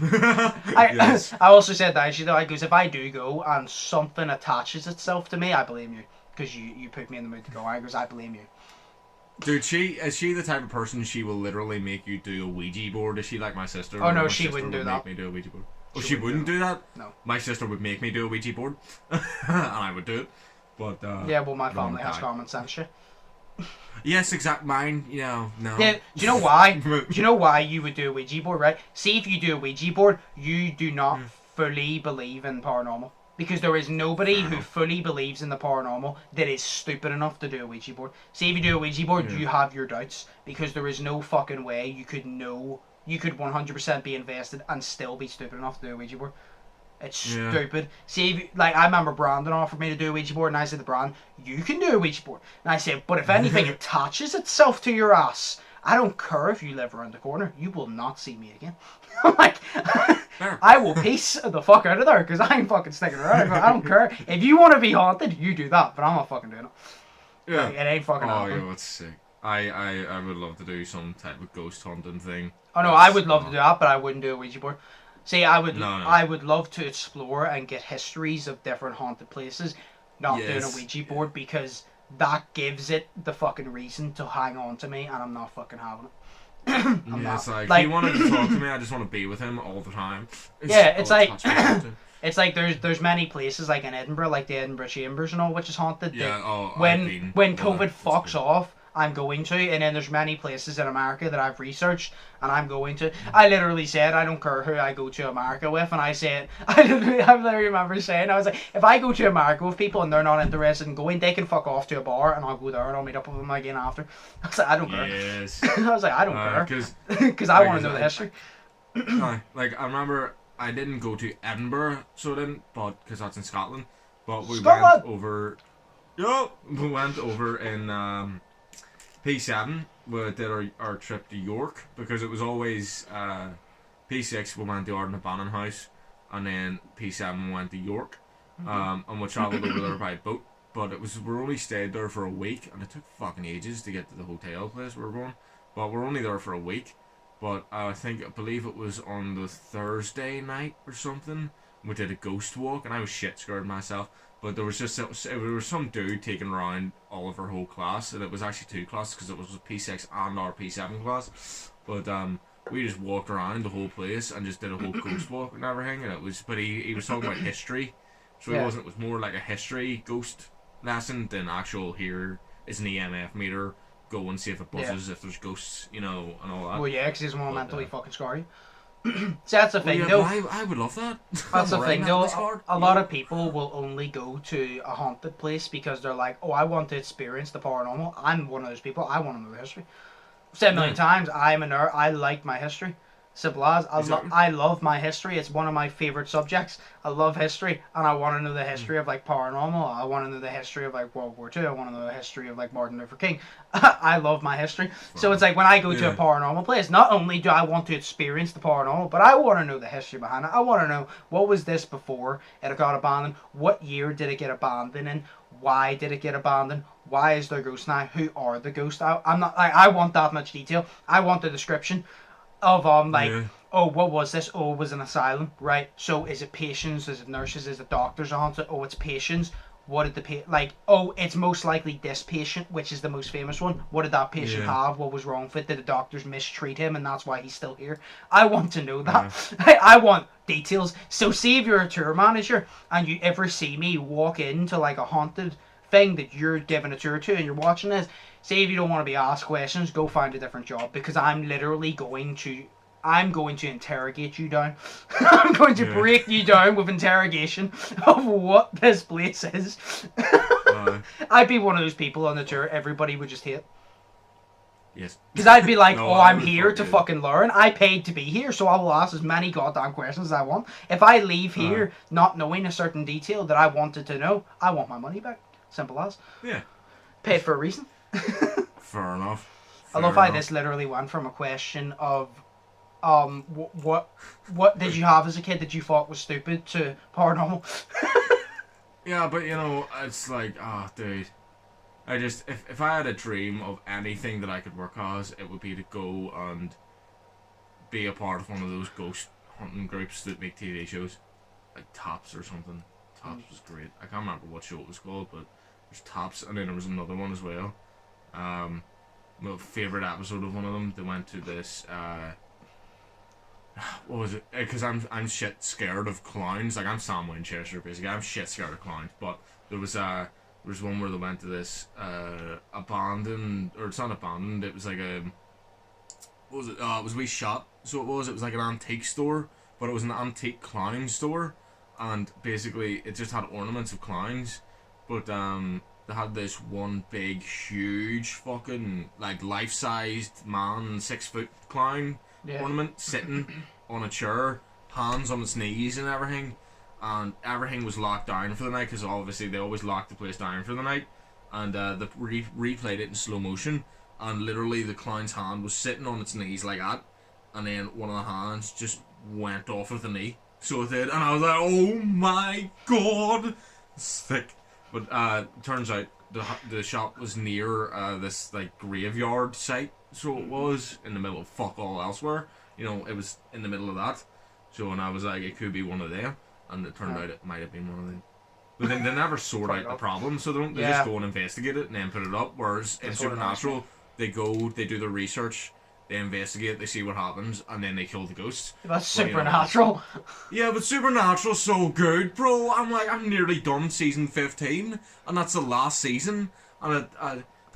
I also said that actually though, if I do go and something attaches itself to me, I blame you. Because you put me in the mood to go. I blame you. Dude, is she the type of person she will literally make you do a Ouija board? Is she like my sister? Oh no, she wouldn't do that. Make me do a Ouija board. Oh, she wouldn't do that? No. My sister would make me do a Ouija board, and I would do it. But yeah, well, my family has common sense shit. Yes, exact. Mine, no. Yeah, do you know why? Do you know why you would do a Ouija board, right? See, if you do a Ouija board, you do not fully believe in paranormal. Because there is nobody who fully believes in the paranormal that is stupid enough to do a Ouija board. See, if you do a Ouija board, you have your doubts. Because there is no fucking way you could 100% be invested and still be stupid enough to do a Ouija board. It's stupid. See, if, like, I remember Brandon offered me to do a Ouija board, and I said to Brandon, you can do a Ouija board. And I said, but if anything attaches itself to your ass, I don't care if you live around the corner, you will not see me again. I'm like, I will piece the fuck out of there, because I ain't fucking sticking around. I don't care. If you want to be haunted, you do that, but I'm not fucking doing it. Yeah. Like, it ain't fucking happening. Oh, yeah, that's sick. I would love to do some type of ghost hunting thing. Oh, no, I would love to do that, but I wouldn't do a Ouija board. See, I would love to explore and get histories of different haunted places, not doing a Ouija board, because that gives it the fucking reason to hang on to me, and I'm not fucking having it. It's like he wanted to talk to me, I just want to be with him all the time. It's like it's like there's many places like in Edinburgh, like the Edinburgh Chambers and all, which is haunted. Yeah. When COVID fucks off, I'm going to, and then there's many places in America that I've researched, and I'm going to. I literally said I don't care who I go to America with, and I said I literally remember saying, I was like, if I go to America with people and they're not interested in going, they can fuck off to a bar, and I'll go there and I'll meet up with them again after. I was like, I don't care. Yes. I was like, I don't care, because I want to know the history. Like, I remember I didn't go to Edinburgh, so I didn't, but because that's in Scotland. But we went over. We went over in P7, we did our trip to York, because it was always P6 we went to Arden Bannon House, and then P7 we went to York, and we travelled over there by boat, but we only stayed there for a week, and it took fucking ages to get to the hotel place we were going, but we're only there for a week, but I believe it was on the Thursday night or something, we did a ghost walk, and I was shit scared myself. But there was some dude taking around all of our whole class, and it was actually two classes, because it was a P6 and our P7 class. But we just walked around the whole place and just did a whole ghost walk and everything. And it was, but he was talking about history, so it was more like a history ghost lesson than actual here is an EMF meter, go and see if it buzzes, if there's ghosts, and all that. Well, yeah, because he's more mentally fucking scary. See, that's the thing, though. I would love that. That's the thing, though. A lot of people will only go to a haunted place because they're like, oh, I want to experience the paranormal. I'm one of those people. I want to know the history. I've said a million times, I'm a nerd. I like my history. Simple as. I love my history. It's one of my favourite subjects. I love history, and I want to know the history of, like, paranormal. I want to know the history of, like, World War II. I want to know the history of, like, Martin Luther King. I love my history. So it's like, when I go to a paranormal place, not only do I want to experience the paranormal, but I want to know the history behind it. I want to know, what was this before it got abandoned? What year did it get abandoned in? Why did it get abandoned? Why is there ghosts now? Who are the ghosts? I want that much detail. I want the description of oh, what was this? Oh, it was an asylum, right? So is it patients? Is it nurses? Is it doctors haunted? Oh, it's patients. What did the oh, it's most likely this patient, which is the most famous one. What did that patient have? What was wrong with it? Did the doctors mistreat him, and that's why he's still here? I want to know that. I want details. So see, if you're a tour manager and you ever see me walk into like a haunted thing that you're giving a tour to and you're watching this, say if you don't want to be asked questions, go find a different job, because I'm literally going to interrogate you down. I'm going to break you down with interrogation of what this place is. I'd be one of those people on the tour everybody would just hate. Yes. Because I'd be like, I'm here to fucking learn. I paid to be here, so I will ask as many goddamn questions as I want. If I leave here not knowing a certain detail that I wanted to know, I want my money back. Simple as. Yeah. Paid for a reason. Fair enough. I love how this literally went from a question of what did you have as a kid that you thought was stupid to paranormal. Yeah, but it's like, dude, I just, if I had a dream of anything that I could work as, it would be to go and be a part of one of those ghost hunting groups that make TV shows, like Tops or something. Tops was great. I can't remember what show it was called, but there's Tops, and then there was another one as well. My favourite episode of one of them, they went to this what was it? Because I'm shit scared of clowns. Like I'm Sam Winchester basically. I'm shit scared of clowns. But there was one where they went to this abandoned, or it's not abandoned. It was like a, what was it? It was a wee shop. So it was like an antique store, but it was an antique clown store, and basically it just had ornaments of clowns, but they had this one big, huge, fucking like life-sized man, 6 foot clown ornament sitting on a chair, hands on its knees and everything, and everything was locked down for the night because obviously they always lock the place down for the night, and they replayed it in slow motion, and literally the clown's hand was sitting on its knees like that, and then one of the hands just went off of the knee, so it did, and I was like, oh my god, it's thick. But turns out the shop was near this like graveyard site, so it was in the middle of fuck all elsewhere. You know, it was in the middle of that. So, and I was like, it could be one of them, and it turned out it might have been one of them. But then they never sort out the problem, so they just go and investigate it and then put it up. Whereas in Supernatural, they do the research, they investigate, they see what happens, and then they kill the ghosts. That's Supernatural. Yeah, but Supernatural's so good, bro. I'm nearly done season 15, and that's the last season, and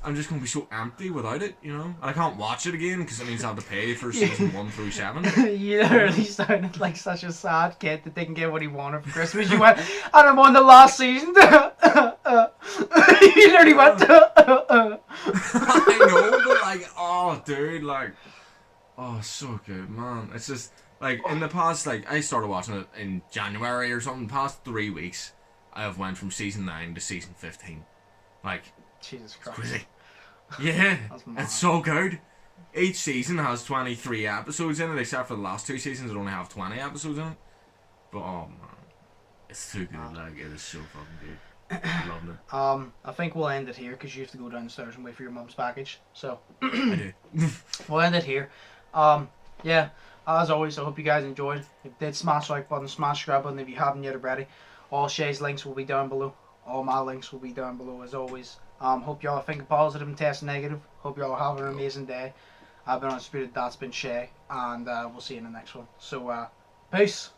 I'm just gonna be so empty without it, you know. And I can't watch it again because it means I have to pay for season 1 through 7. You literally sounded like such a sad kid that didn't get what he wanted for Christmas. You went, and I'm on the last season. You literally went. I know, but like, oh, dude, like, oh, so good, man. It's just like in the past, like I started watching it in January or something. Past 3 weeks, I have went from season 9 to season 15. Like, Jesus Christ. Crazy. Yeah, it's so good. Each season has 23 episodes in it, except for the last 2 seasons that only have 20 episodes in it. But oh man, it's too good. Like, it is so fucking good. I loved it. I think we'll end it here because you have to go downstairs and wait for your mum's package. So I do. We'll end it here. Yeah, as always, I hope you guys enjoyed. If you did, smash the like button, smash the subscribe button if you haven't yet already. All Shay's links will be down below. All my links will be down below as always. Hope y'all are thinking positive and testing negative. Hope y'all are having an amazing day. I've been Undisputed, that's been Shay, and we'll see you in the next one. So, peace.